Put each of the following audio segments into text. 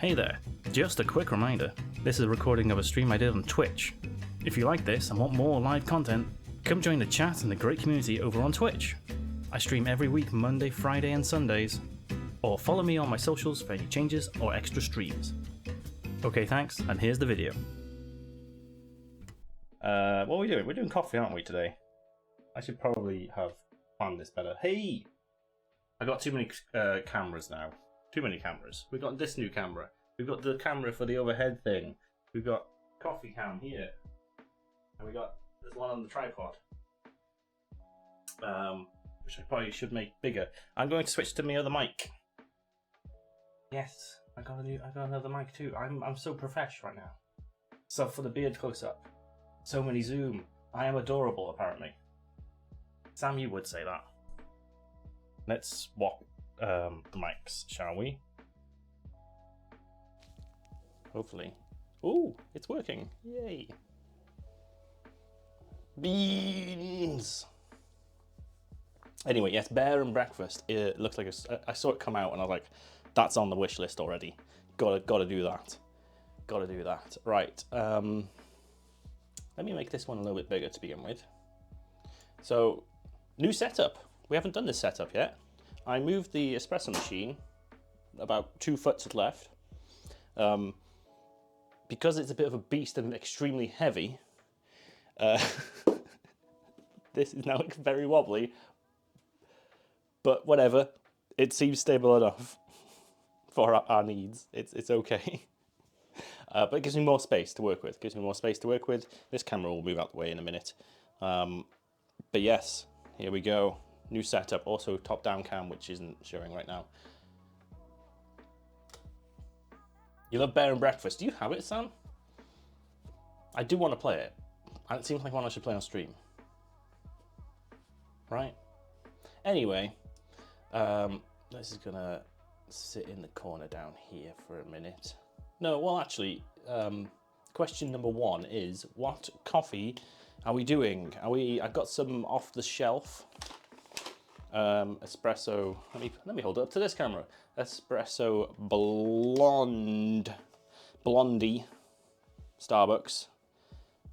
Hey there, just a quick reminder, this is a recording of a stream I did on Twitch. If you like this and want more live content, come join the chat and the great community over on Twitch. I stream every week Monday, Friday and Sundays, or follow me on my socials for any changes or extra streams. Okay, thanks, and here's the video. What are we doing? We're doing coffee, aren't we, today? I should probably have planned this better. Hey! I got too many cameras now. Too many cameras. We've got this new camera. We've got the camera for the overhead thing. We've got coffee cam here. And we got this one on the tripod. Which I probably should make bigger. I'm going to switch to my other mic. Yes, I got another mic too. I'm so profesh right now. So for the beard close up. So many zoom. I am adorable apparently. Sam, you would say that. Let's swap the mics, shall we? Hopefully. Ooh, it's working. Yay. Beans. Anyway, yes, bear and breakfast. It looks like I saw it come out and I was like, that's on the wish list already. Gotta do that. Gotta do that. Right. Let me make this one a little bit bigger to begin with. So, new setup. We haven't done this setup yet. I moved the espresso machine about 2 foot to the left. Because it's a bit of a beast and extremely heavy, this is now very wobbly, but whatever, it seems stable enough for our needs. It's okay. But it gives me more space to work with. This camera will move out the way in a minute. But yes, here we go. New setup, also top-down cam, which isn't showing right now. You love Bear and Breakfast. Do you have it, Sam? I do want to play it. It seems like one I should play on stream. Right? Anyway, this is gonna sit in the corner down here for a minute. No, well actually, question number 1 is, what coffee are we doing? I've got some off the shelf. Espresso, let me hold it up to this camera. Espresso Blondie, Starbucks.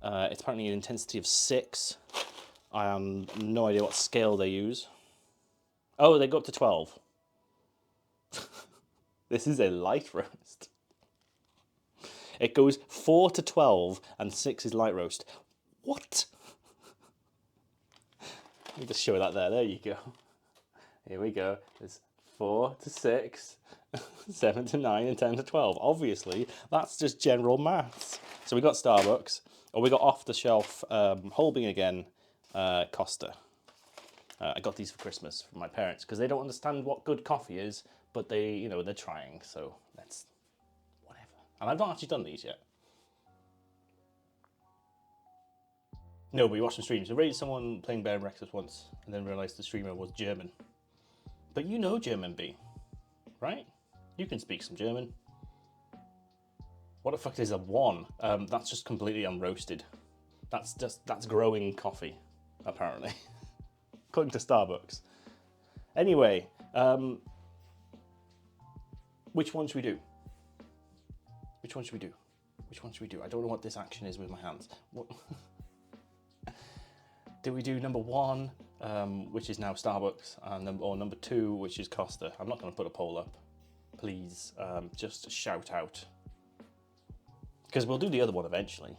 It's apparently an intensity of 6. I have no idea what scale they use. Oh, they go up to 12. This is a light roast. It goes 4 to 12 and 6 is light roast. What? Let me just show that there. There you go. Here we go. There's 4 to 6, 7 to 9, and 10 to 12. Obviously, that's just general maths. So we got Starbucks, or we got off-the-shelf Holbein again, Costa. I got these for Christmas from my parents because they don't understand what good coffee is, but they're trying. So that's whatever. And I've not actually done these yet. No, but we watched some streams. I rated someone playing Bear and Breakfast once, and then realised the streamer was German. But you know German, B, right? You can speak some German. What the fuck is a 1? That's just completely unroasted. That's growing coffee, apparently. According to Starbucks. Anyway, which one should we do? Which one should we do? Which one should we do? I don't know what this action is with my hands. What? Do we do number 1, which is now Starbucks, or number 2, which is Costa? I'm not going to put a poll up. Please, just shout out. Because we'll do the other one eventually.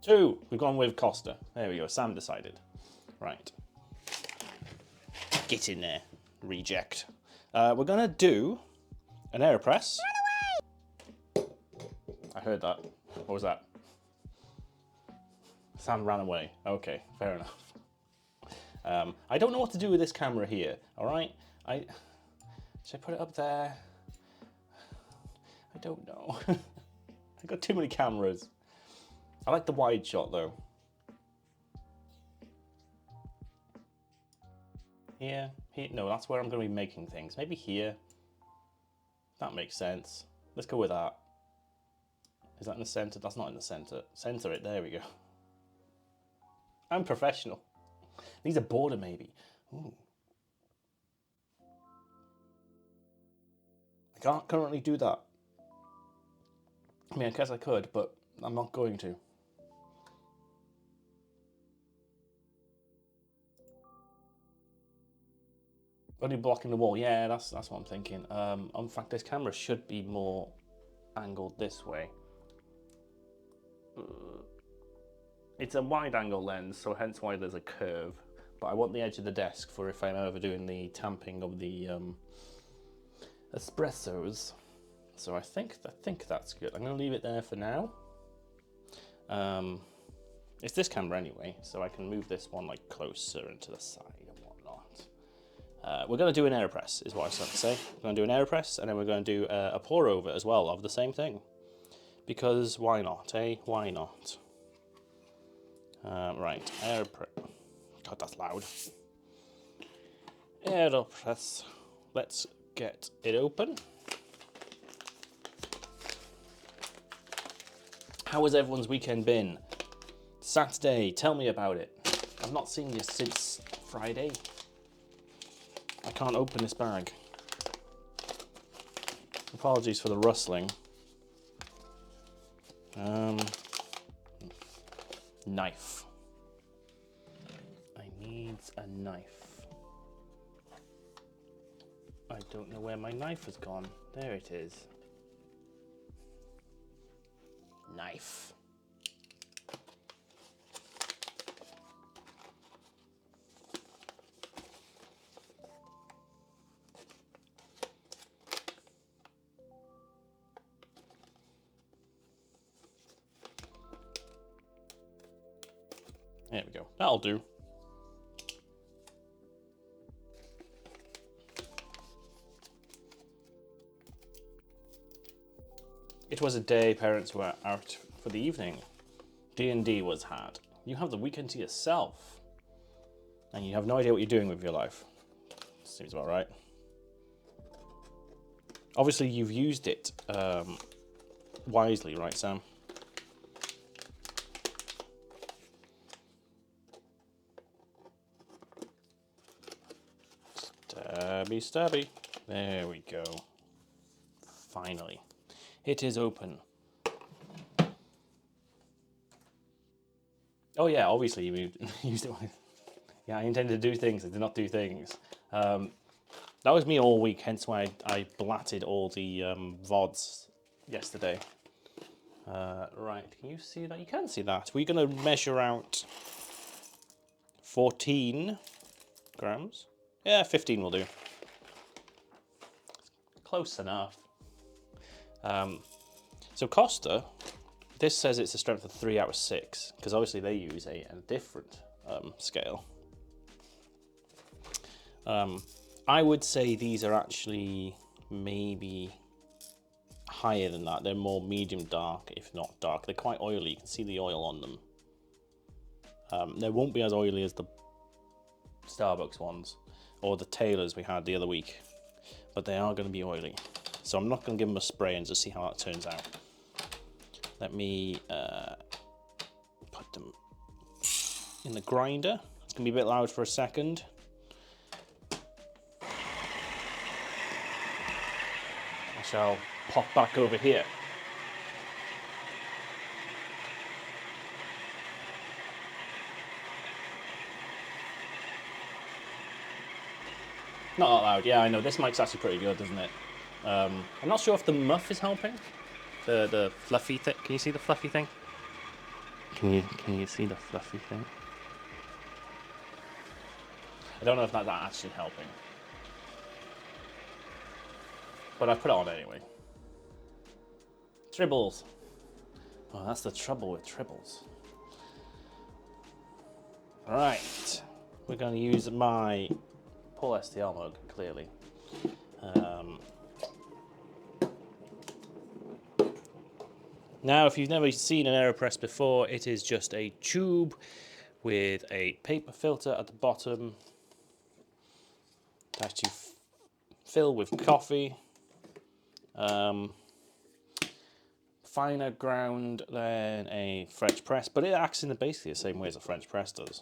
2, we've gone with Costa. There we go, Sam decided. Right. Get in there, reject. We're going to do an AeroPress. I heard that. What was that? Sam ran away. Okay, fair enough. I don't know what to do with this camera here, all right? Should I put it up there? I don't know. I got too many cameras. I like the wide shot though. Here, no, that's where I'm going to be making things. Maybe here. That makes sense. Let's go with that. Is that in the center? That's not in the center. Center it, there we go. I'm professional. These are border maybe. Ooh. Can't currently do that. I mean, I guess I could, but I'm not going to. Only blocking the wall. Yeah, that's what I'm thinking. In fact, this camera should be more angled this way. It's a wide-angle lens, so hence why there's a curve. But I want the edge of the desk for if I'm ever doing the tamping of the espressos. So I think that's good. I'm going to leave it there for now. It's this camera anyway, so I can move this one like closer and to the side and whatnot. We're going to do an AeroPress, is what I was trying to say. We're going to do an AeroPress, and then we're going to do a pour over as well of the same thing. Because why not, eh? Why not? Right, AeroPress. God, that's loud. AeroPress. Let's get it open. How has everyone's weekend been? Saturday, tell me about it. I've not seen you since Friday. I can't open this bag. Apologies for the rustling. Knife. I need a knife. I don't know where my knife has gone. There it is. Knife. There we go. That'll do. It was a day parents were out for the evening. D&D was had. You have the weekend to yourself. And you have no idea what you're doing with your life. Seems about right. Obviously, you've used it wisely, right, Sam? Stabby, stabby. There we go. Finally. It is open. Oh yeah, obviously you used it. Yeah, I intended to do things. I did not do things. That was me all week, hence why I blatted all the VODs yesterday. Right, can you see that? You can see that. We're going to measure out 14 grams. Yeah, 15 will do. Close enough. So Costa, this says it's a strength of 3 out of 6, because obviously they use a different scale. I would say these are actually maybe higher than that. They're more medium dark, if not dark. They're quite oily. You can see the oil on them. They won't be as oily as the Starbucks ones or the Taylors we had the other week, but they are going to be oily. So I'm not going to give them a spray and just see how that turns out. Let me put them in the grinder. It's going to be a bit loud for a second. I shall pop back over here. Not that loud. Yeah, I know. This mic's actually pretty good, isn't it? I'm not sure if the muff is helping. The fluffy thing. Can you see the fluffy thing? Can you see the fluffy thing? I don't know if that's actually helping. But I put it on anyway. Tribbles. Oh, that's the trouble with tribbles. Alright. We're going to use my Paul STL mug, clearly. Now, if you've never seen an AeroPress before, it is just a tube with a paper filter at the bottom that you fill with coffee. Finer ground than a French press, but it acts in basically the same way as a French press does.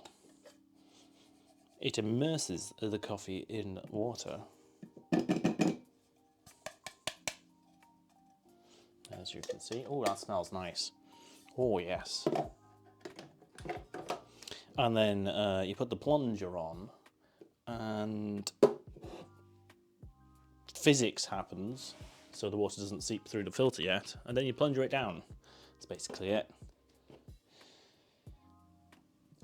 It immerses the coffee in water. as you can see. Oh, that smells nice. Oh, yes. And then you put the plunger on, and physics happens, so the water doesn't seep through the filter yet, and then you plunger it down. That's basically it.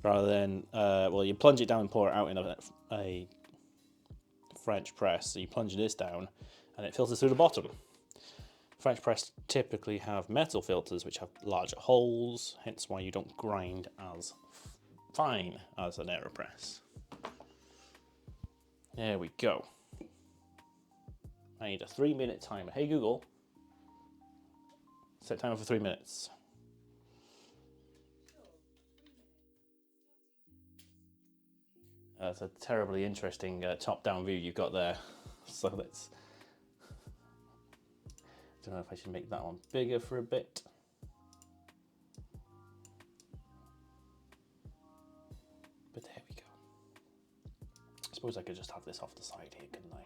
Rather than, well, you plunge it down and pour it out in a French press. So you plunge this down, and it filters through the bottom. French press typically have metal filters which have larger holes, hence why you don't grind as fine as an AeroPress. There we go. I need a 3-minute timer. Hey Google, set timer for 3 minutes. That's a terribly interesting top-down view you've got there. So let's... Don't know if I should make that one bigger for a bit. But there we go. I suppose I could just have this off the side here, couldn't I?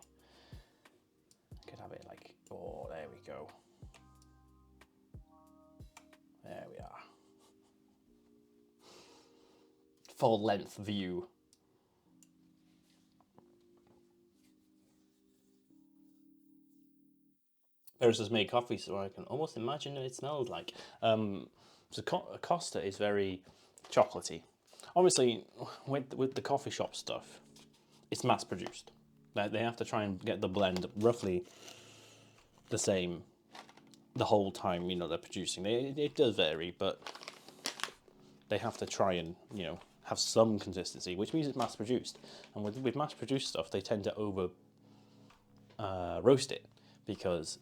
I could have it like, oh, there we go. There we are. Full length view. Paris has made coffee, so I can almost imagine what it smells like. So Costa is very chocolatey. Obviously, with the coffee shop stuff, it's mass produced. They have to try and get the blend roughly the same the whole time, you know, they're producing. It does vary, but they have to try and, you know, have some consistency, which means it's mass produced. And with mass produced stuff, they tend to over roast it, because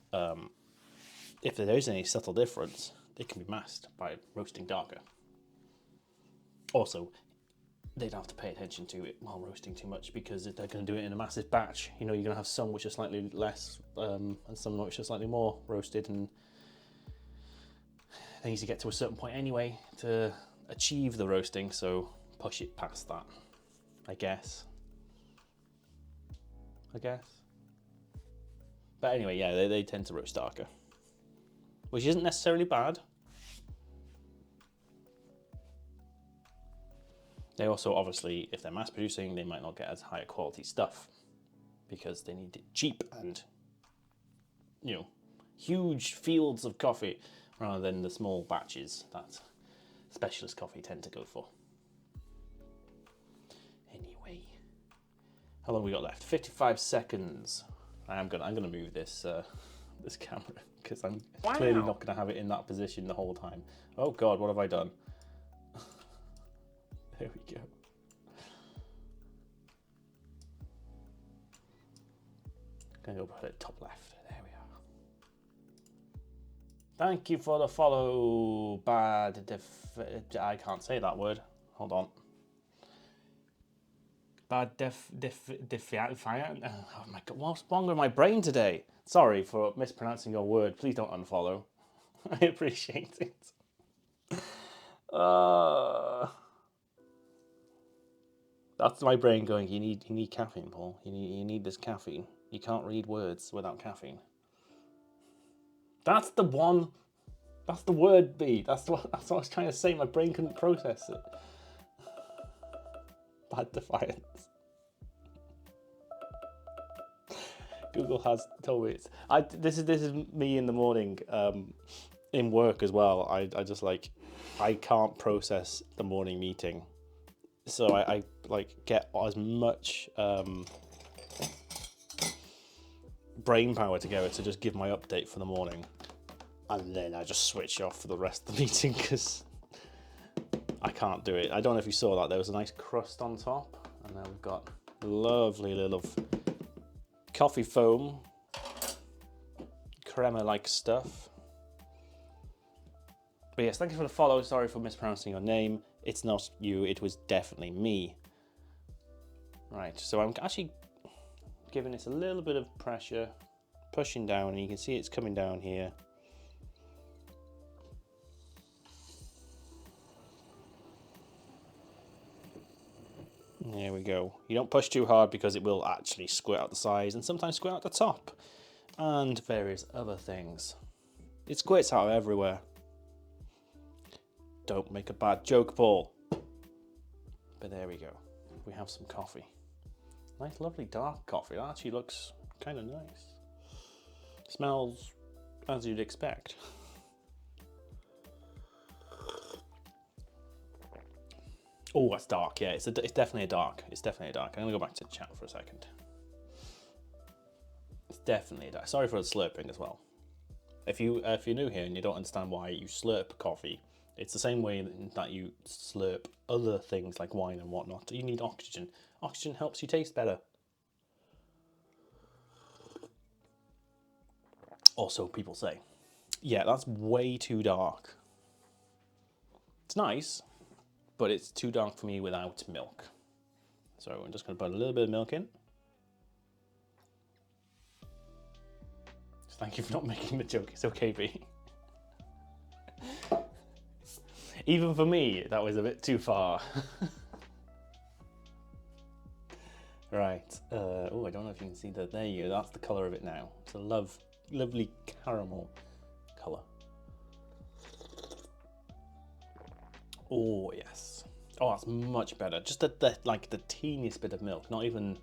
if there is any subtle difference, it can be masked by roasting darker. Also, they don't have to pay attention to it while roasting too much, because they're going to do it in a massive batch. You know, you're going to have some which are slightly less and some which are slightly more roasted, and they need to get to a certain point anyway to achieve the roasting, so push it past that, I guess. But anyway, yeah, they tend to roast darker, which isn't necessarily bad. They also, obviously, if they're mass producing, they might not get as high quality stuff because they need it cheap and, you know, huge fields of coffee rather than the small batches that specialist coffee tend to go for. Anyway, how long we got left? 55 seconds. I'm gonna move this this camera because I'm clearly not gonna have it in that position the whole time. Oh God, what have I done? There we go. Gonna go put it top left. There we are. Thank you for the follow, I can't say that word. Hold on. Oh my God, what's wrong with my brain today? Sorry for mispronouncing your word. Please don't unfollow. I appreciate it. That's my brain going, you need caffeine, Paul. You need this caffeine. You can't read words without caffeine. That's the one. That's the word B. That's what I was trying to say. My brain couldn't process it. Bad defiance. Google has told me it's. This is me in the morning, in work as well. I just like, I can't process the morning meeting, so I like get as much brain power together to just give my update for the morning, and then I just switch off for the rest of the meeting because I can't do it. I don't know if you saw that. There was a nice crust on top, and then we've got lovely little coffee foam, crema-like stuff. But yes, thank you for the follow. Sorry for mispronouncing your name. It's not you, it was definitely me. Right, so I'm actually giving this a little bit of pressure, pushing down, and you can see it's coming down here. There we go. You don't push too hard because it will actually squirt out the sides and sometimes squirt out the top and various other things. It squirts out everywhere. Don't make a bad joke, Paul. But there we go. We have some coffee. Nice, lovely dark coffee. That actually looks kind of nice. Smells as you'd expect. Oh, that's dark. Yeah, it's definitely a dark. It's definitely a dark. I'm gonna go back to the chat for a second. It's definitely a dark. Sorry for the slurping as well. If you're new here and you don't understand why you slurp coffee, it's the same way that you slurp other things like wine and whatnot. You need oxygen. Oxygen helps you taste better. Also, people say, yeah, that's way too dark. It's nice, but it's too dark for me without milk. So I'm just going to put a little bit of milk in. Thank you for not making the joke. It's okay, B. Even for me, that was a bit too far. Right. Oh, I don't know if you can see that. There you go. That's the colour of it now. It's a lovely caramel colour. Oh, yes. Oh, that's much better. Just like the teeniest bit of milk. Not even,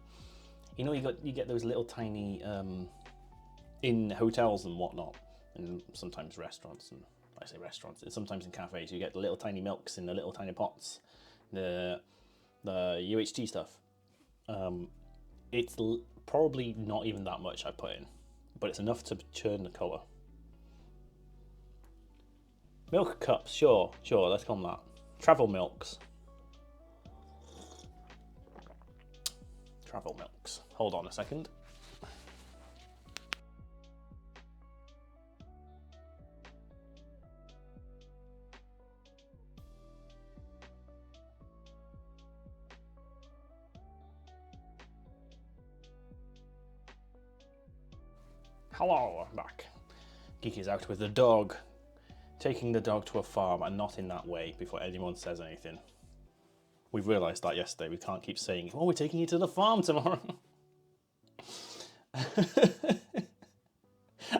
you know, you get those little tiny in hotels and whatnot, and sometimes restaurants, and I say restaurants, and sometimes in cafes, you get the little tiny milks in the little tiny pots, the UHT stuff. It's probably not even that much I put in, but it's enough to churn the colour. Milk cups, sure, let's call them that. Travel milks. Travel milks. Hold on a second. Hello, I'm back. Geek is out with the dog, taking the dog to a farm, and not in that way before anyone says anything. We've realised that yesterday. We can't keep saying, oh, we're taking you to the farm tomorrow.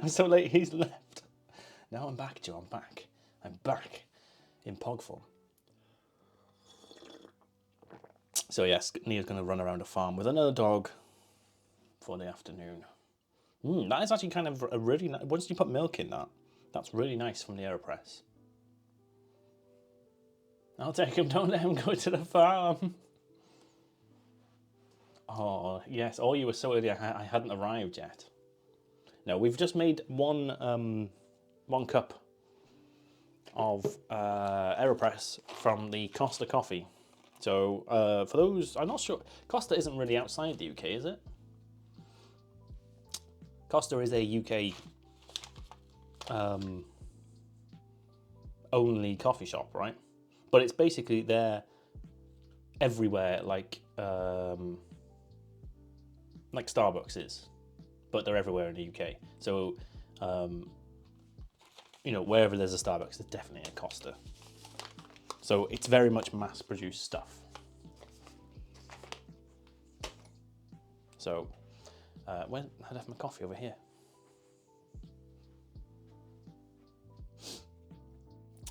I'm so late, he's left. Now I'm back, Joe, I'm back. I'm back in pog form. So yes, Nia's going to run around a farm with another dog for the afternoon. That is actually kind of a really nice, once you put milk in that, that's really nice from the AeroPress. I'll take him, don't let him go to the farm. Oh, yes, oh, you were so early, I hadn't arrived yet. No, we've just made one cup of AeroPress from the Costa coffee. So for those, I'm not sure, Costa isn't really outside the UK, is it? Costa is a UK only coffee shop, right? But it's basically there everywhere, like Starbucks is, but they're everywhere in the UK. So, you know, wherever there's a Starbucks, there's definitely a Costa. So it's very much mass-produced stuff. So, I left my coffee over here.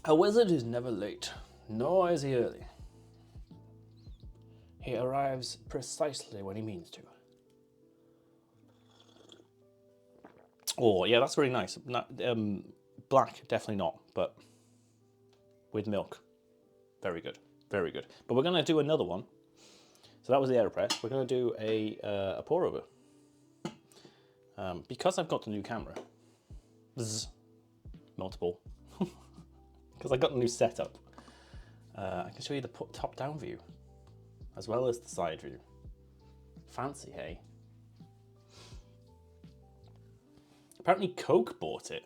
A wizard is never late, nor is he early. He arrives precisely when he means to. Oh, yeah, that's really nice. Black, definitely not, but with milk. Very good, very good. But we're going to do another one. So that was the AeroPress. We're going to do a pour over. Because I've got the new camera, multiple, because I got the new setup, I can show you the top-down view, as well as the side view. Fancy, hey? Apparently Coke bought it.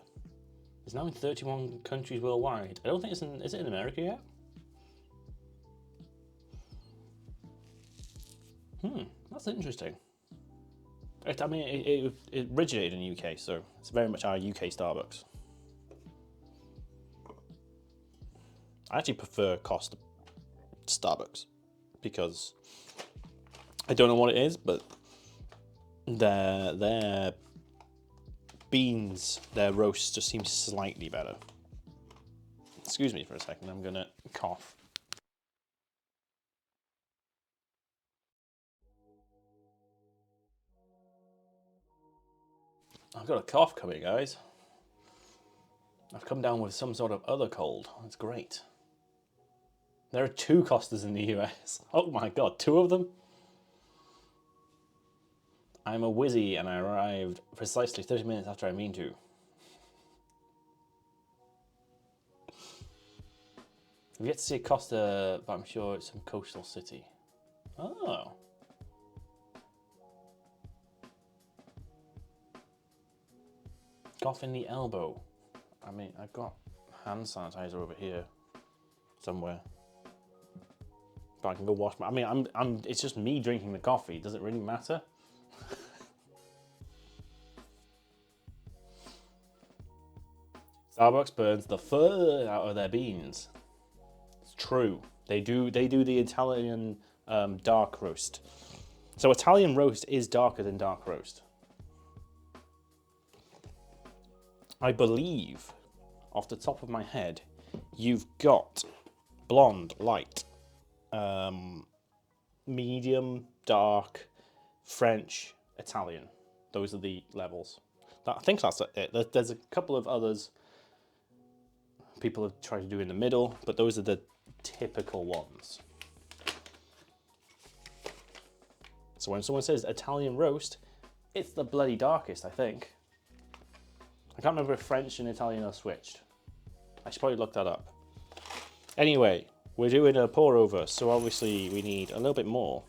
It's now in 31 countries worldwide. I don't think it's in, is it in America yet? That's interesting. I mean, it originated in the UK, so it's very much our UK Starbucks. I actually prefer Costa Starbucks because I don't know what it is, but their beans, their roast just seems slightly better. Excuse me for a second, I'm gonna cough. I've got a cough coming, guys. I've come down with some sort of other cold. It's great. There are 2 Costas in the US. Oh my god, 2 of them? I'm a whizzy and I arrived precisely 30 minutes after I mean to. I've yet to see Costa, but I'm sure it's some coastal city. Oh. Cough in the elbow. I mean, I've got hand sanitizer over here somewhere. But I can go wash my... I mean, it's just me drinking the coffee. Does it really matter? Starbucks burns the fur out of their beans. It's true. They do the Italian dark roast. So Italian roast is darker than dark roast. I believe, off the top of my head, you've got blonde, light, medium, dark, French, Italian. Those are the levels. I think that's it. There's a couple of others people have tried to do in the middle, but those are the typical ones. So when someone says Italian roast, it's the bloody darkest, I think. I can't remember if French and Italian are switched. I should probably look that up. Anyway, we're doing a pour over, so obviously we need a little bit more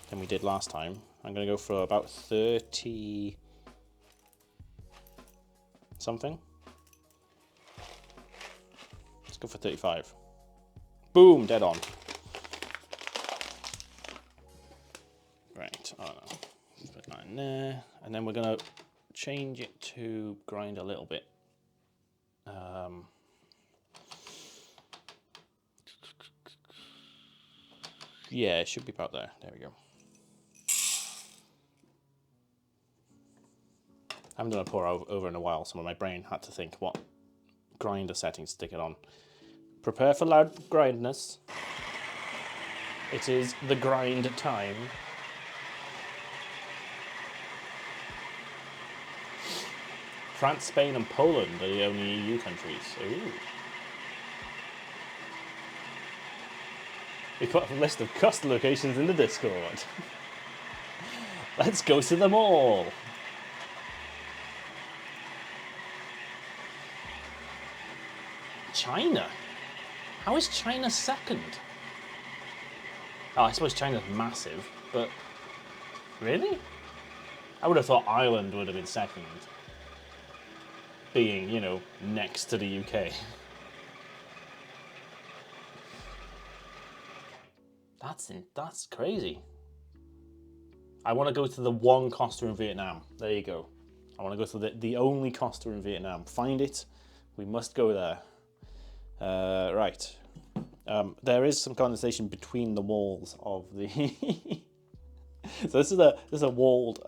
than we did last time. I'm going to go for about 30 something. Let's go for 35. Boom, dead on. Right, let's put that in there, and then we're going to change it to grind a little bit. Yeah, it should be about there. There we go. I haven't done a pour over in a while, so my brain had to think what grinder settings to stick it on. Prepare for loud grindness. It is the grind time. France, Spain and Poland are the only EU countries. Ooh. We put a list of Costa locations in the Discord. Let's go to them all. China? How is China second? Oh, I suppose China's massive, but really? I would have thought Ireland would have been second. Being, you know, next to the UK. That's crazy. I want to go to the one Costa in Vietnam. There you go. I want to go to the only Costa in Vietnam. Find it. We must go there. Right. There is some condensation between the walls of the... So this is a walled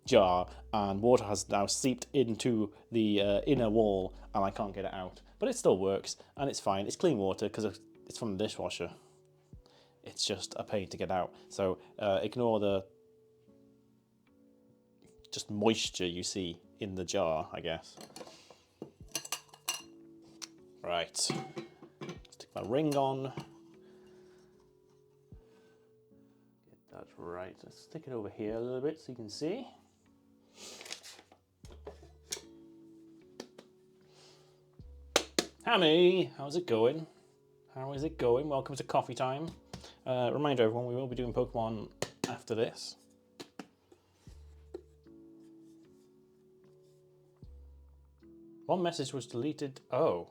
jar, and water has now seeped into the inner wall, and I can't get it out. But it still works, and it's fine. It's clean water because it's from the dishwasher. It's just a pain to get out. So ignore the just moisture you see in the jar, I guess. Right. Stick my ring on. Get that right. Let's stick it over here a little bit so you can see. Hammy, how's it going? How is it going? Welcome to coffee time. Reminder everyone, we will be doing Pokemon after this. One message was deleted. Oh.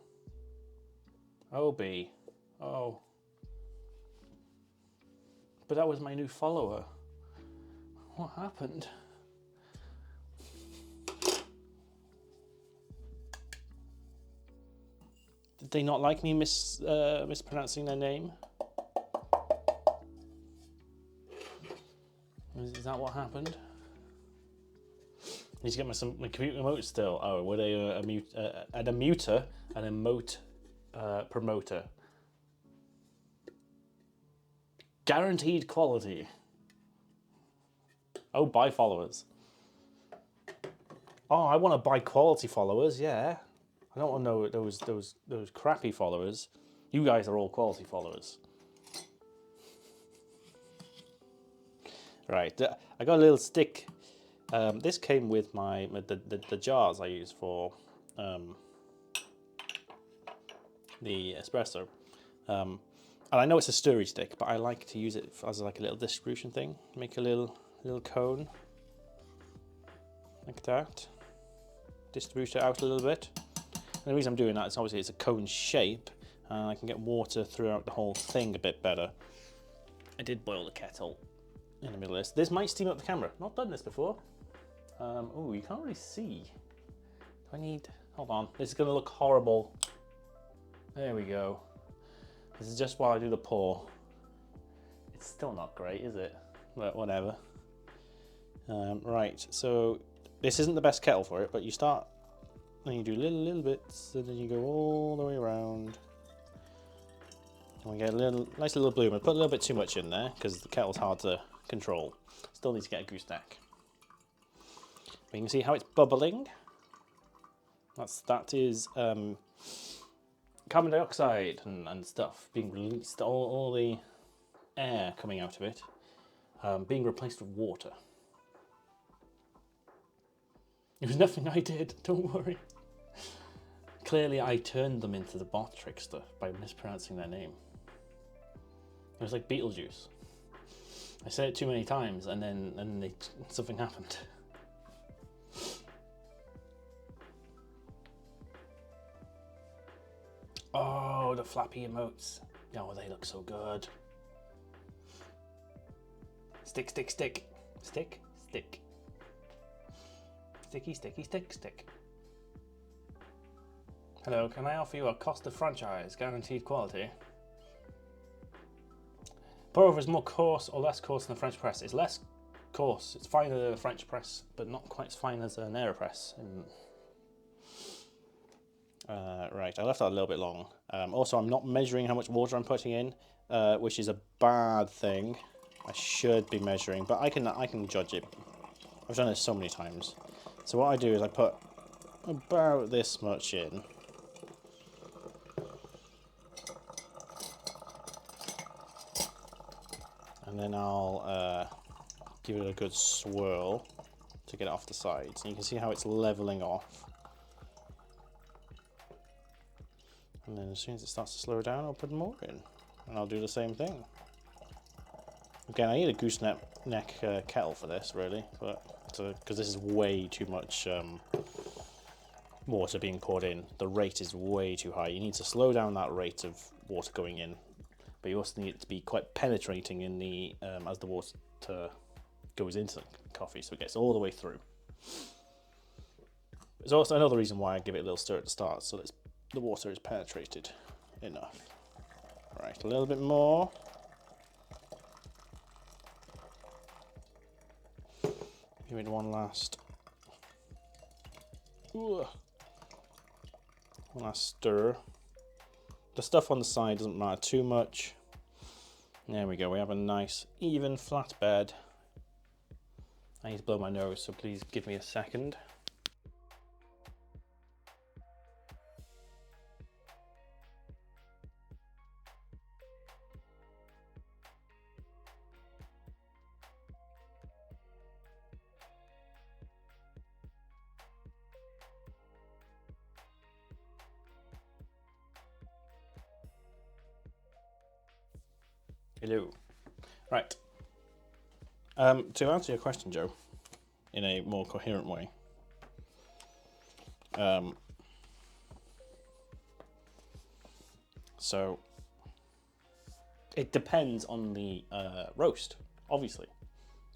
Oh, B. Oh. But that was my new follower. What happened? Did they not like me mispronouncing their name? Is that what happened? Need to get my computer emote still. Oh, were they an emoter, an emote promoter? Guaranteed quality. Oh, buy followers. Oh, I want to buy quality followers. Yeah, I don't want to know those crappy followers. You guys are all quality followers. Right, I got a little stick. This came with the jars I use for the espresso. And I know it's a stirry stick, but I like to use it as like a little distribution thing. Make a little cone like that. Distribute it out a little bit. And the reason I'm doing that is obviously it's a cone shape, and I can get water throughout the whole thing a bit better. I did boil the kettle in the middle of this. This might steam up the camera. Not done this before. Oh, you can't really see. Do I need... Hold on. This is going to look horrible. There we go. This is just while I do the pour. It's still not great, is it? But whatever. Right, so this isn't the best kettle for it, but you start... Then you do little bits, and then you go all the way around. And we get a nice little bloom. I put a little bit too much in there, because the kettle's hard to control. Still need to get a gooseneck. But you can see how it's bubbling. That is carbon dioxide and stuff being released. All the air coming out of it being replaced with water. It was nothing I did. Don't worry. Clearly, I turned them into the bot trickster by mispronouncing their name. It was like Beetlejuice. I said it too many times, and then something happened. Oh, the flappy emotes. Oh, they look so good. Stick, stick, stick. Stick, stick. Sticky, sticky, stick, stick. Hello, can I offer you a Costa franchise, guaranteed quality? Pour over is more coarse or less coarse than the French press. It's less coarse. It's finer than a French press, but not quite as fine as an AeroPress. Right, I left that a little bit long. Also, I'm not measuring how much water I'm putting in, which is a bad thing. I should be measuring, but I can judge it. I've done this so many times. So what I do is I put about this much in. And then I'll give it a good swirl to get it off the sides. And you can see how it's leveling off. And then as soon as it starts to slow down, I'll put more in. And I'll do the same thing. Again, I need a gooseneck kettle for this, really, but because this is way too much water being poured in. The rate is way too high. You need to slow down that rate of water going in, but you also need it to be quite penetrating in the as the water goes into the coffee, so it gets all the way through. There's also another reason why I give it a little stir at the start, so that the water is penetrated enough. Right, a little bit more. Give it one last stir. The stuff on the side doesn't matter too much. There we go, we have a nice even flat bed. I need to blow my nose, so please give me a second. Hello. Right. To answer your question, Joe, in a more coherent way, so it depends on the roast. Obviously,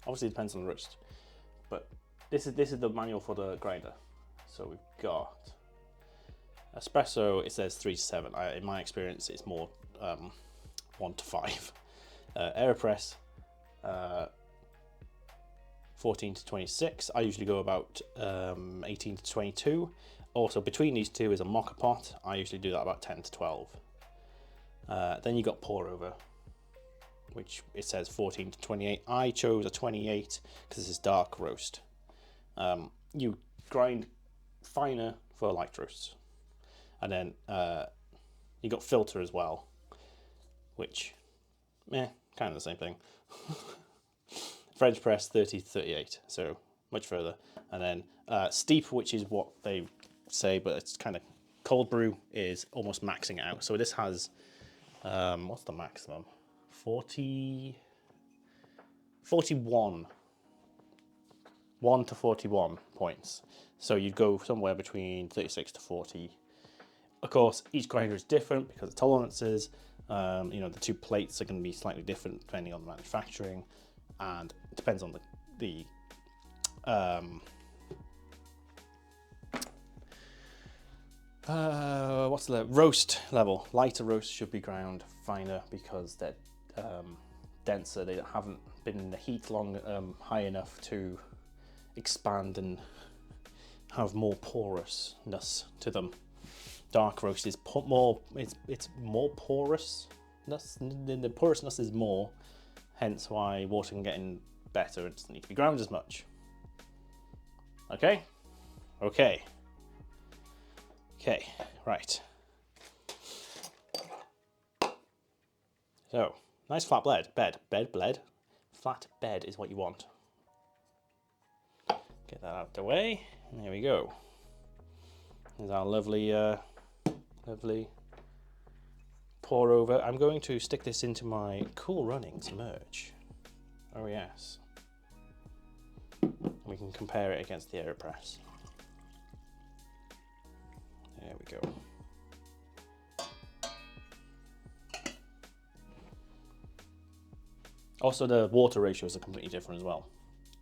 it depends on the roast. But this is the manual for the grinder. So we've got espresso. It says 3 to 7. In my experience, it's more 1 to 5. AeroPress 14 to 26. I usually go about 18 to 22. Also, between these two is a mocha pot. I usually do that about 10 to 12. Then you got pour over, which it says 14 to 28. I chose a 28 because this is dark roast. You grind finer for light roasts. And then you got filter as well, which, kind of the same thing. French press 30 to 38, so much further. And then steep, which is what they say, but it's kind of cold brew is almost maxing it out. So this has, what's the maximum? 41. 1 to 41 points. So you'd go somewhere between 36 to 40. Of course, each grinder is different because of tolerances. The two plates are going to be slightly different depending on the manufacturing, and it depends on the what's the roast level. Lighter roasts should be ground finer because they're denser. They haven't been in the heat high enough to expand and have more porousness to them. Dark roast is more porousness. The porousness is more, hence why water can get in better. It doesn't need to be ground as much. Okay, right. So nice flat bed. Flat bed is what you want. Get that out of the way. And there we go. There's our lovely pour over. I'm going to stick this into my Cool Runnings merch. Oh yes. We can compare it against the AeroPress. There we go. Also, the water ratios are completely different as well.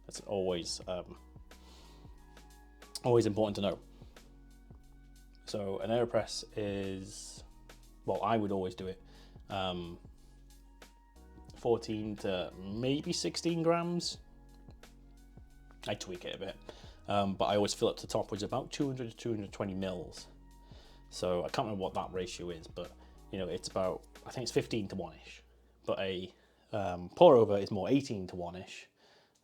That's always important to know. So an AeroPress is, well, I would always do it 14 to maybe 16 grams. I tweak it a bit, but I always fill up to the top, which is about 200 to 220 mils. So I can't remember what that ratio is, but it's about, I think it's 15 to 1-ish. But a pour over is more 18 to 1-ish.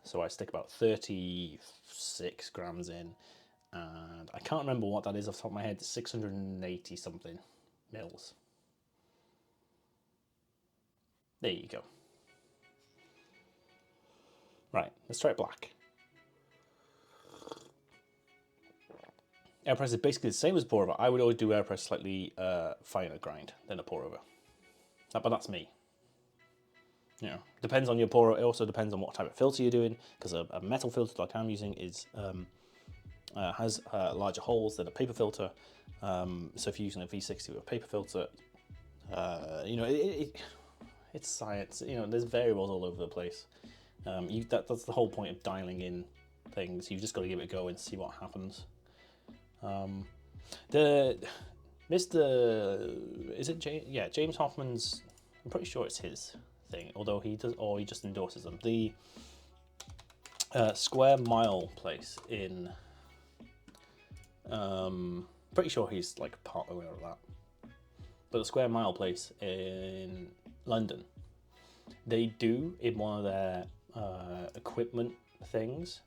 So I stick about 36 grams in, and I can't remember what that is off the top of my head. 680 something mils. There you go. Right, let's try it black. AeroPress is basically the same as pour over. I would always do AeroPress slightly finer grind than a pour over. But that's me. Depends on your pour over. It also depends on what type of filter you're doing, because a metal filter like I'm using is has larger holes than a paper filter. So if you're using a V60 with a paper filter, it's science. There's variables all over the place. That's the whole point of dialing in things. You've just got to give it a go and see what happens. James Hoffman's, I'm pretty sure it's his thing, although he just endorses them. The Square Mile place in, pretty sure he's like part owner of that, but the Square Mile place in London, they do, in one of their equipment things,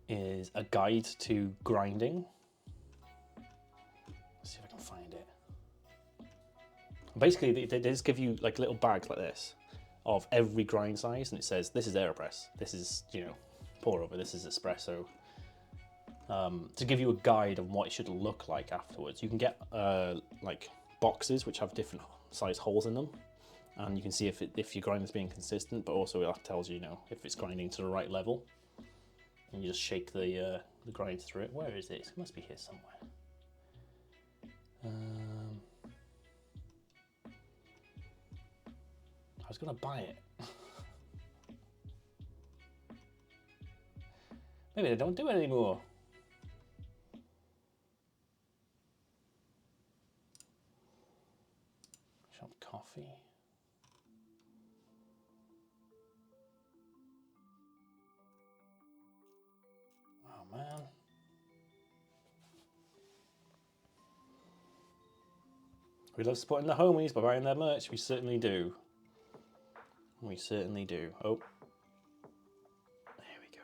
is a guide to grinding. Let's see if I can find it. Basically, they just give you like little bags like this of every grind size, and it says this is AeroPress, this is pour over, this is espresso, to give you a guide on what it should look like afterwards. You can get like boxes which have different size holes in them, and you can see if your grind is being consistent, but also that tells you if it's grinding to the right level. And you just shake the grind through it. Where is it? It must be here somewhere. I was gonna buy it. Maybe they don't do it anymore. Shop coffee. We love supporting the homies by buying their merch. We certainly do. We certainly do. Oh. There we go.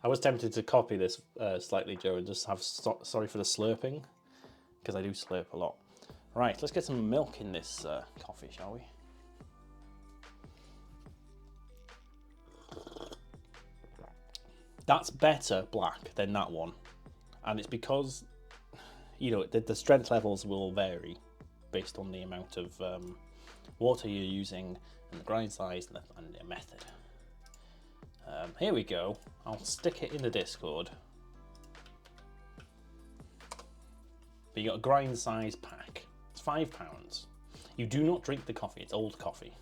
I was tempted to copy this slightly, Joe, and just have sorry for the slurping, because I do slurp a lot. Right, let's get some milk in this coffee, shall we? That's better black than that one. And it's because, you know, the strength levels will vary based on the amount of water you're using and the grind size and the method. Here we go. I'll stick it in the Discord. But you got a grind size pack. It's £5. You do not drink the coffee, it's old coffee.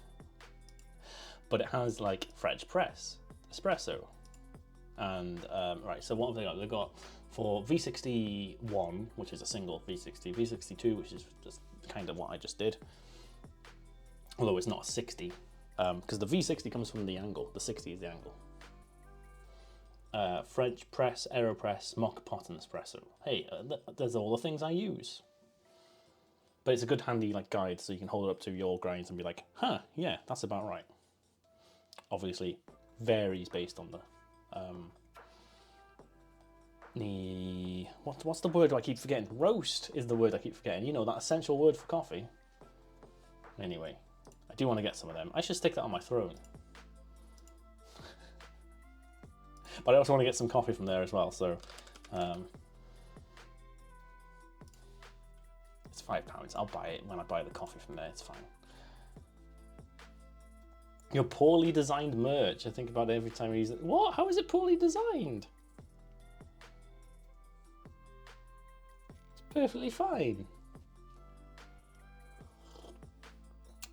But it has like French press, espresso. And right, so what have they got? They've got for V61, which is a single V60, V62, which is just kind of what I just did. Although it's not a 60, because the V60 comes from the angle, the 60 is the angle. French press, AeroPress, mock pot and espresso. Hey, there's all the things I use. But it's a good handy like guide, so you can hold it up to your grinds and be like, huh, yeah, that's about right. Obviously, varies based on the what's the word I keep forgetting? Roast is the word I keep forgetting. You know, that essential word for coffee. Anyway, I do want to get some of them. I should stick that on my throne. But I also want to get some coffee from there as well, so it's £5. I'll buy it when I buy the coffee from there, it's fine. Your poorly designed merch. I think about it every time I use it. What? How is it poorly designed? It's perfectly fine.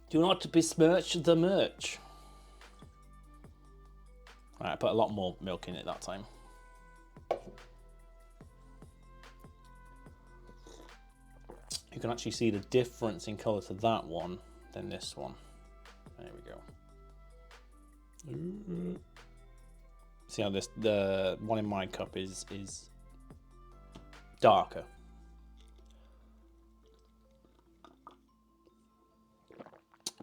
Do not besmirch the merch. Right, I put a lot more milk in it that time. You can actually see the difference in colour to that one than this one. There we go. See how the one in my cup is darker. I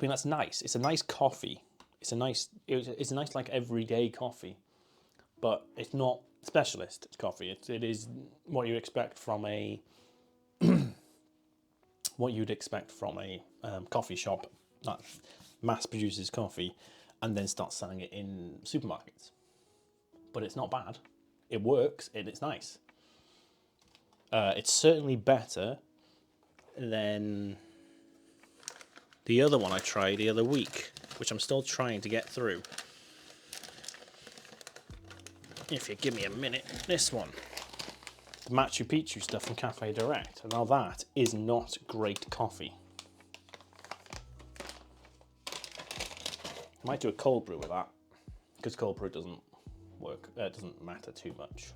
mean, that's nice. It's a nice coffee. It's a nice like everyday coffee, but it's not specialist coffee. It is what you expect from a what you'd expect from a coffee shop that mass produces coffee and then starts selling it in supermarkets. But it's not bad. It works and it's nice. It's certainly better than the other one I tried the other week, which I'm still trying to get through. If you give me a minute, this one. The Machu Picchu stuff from Cafe Direct. Now that is not great coffee. I might do a cold brew with that, because cold brew doesn't work, doesn't matter too much.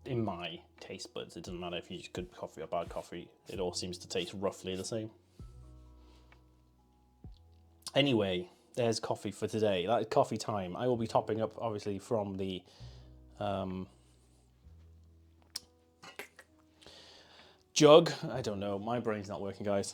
In my taste buds, it doesn't matter if you use good coffee or bad coffee, it all seems to taste roughly the same. Anyway, there's coffee for today. That is coffee time. I will be topping up, obviously, from the jug. I don't know, my brain's not working, guys.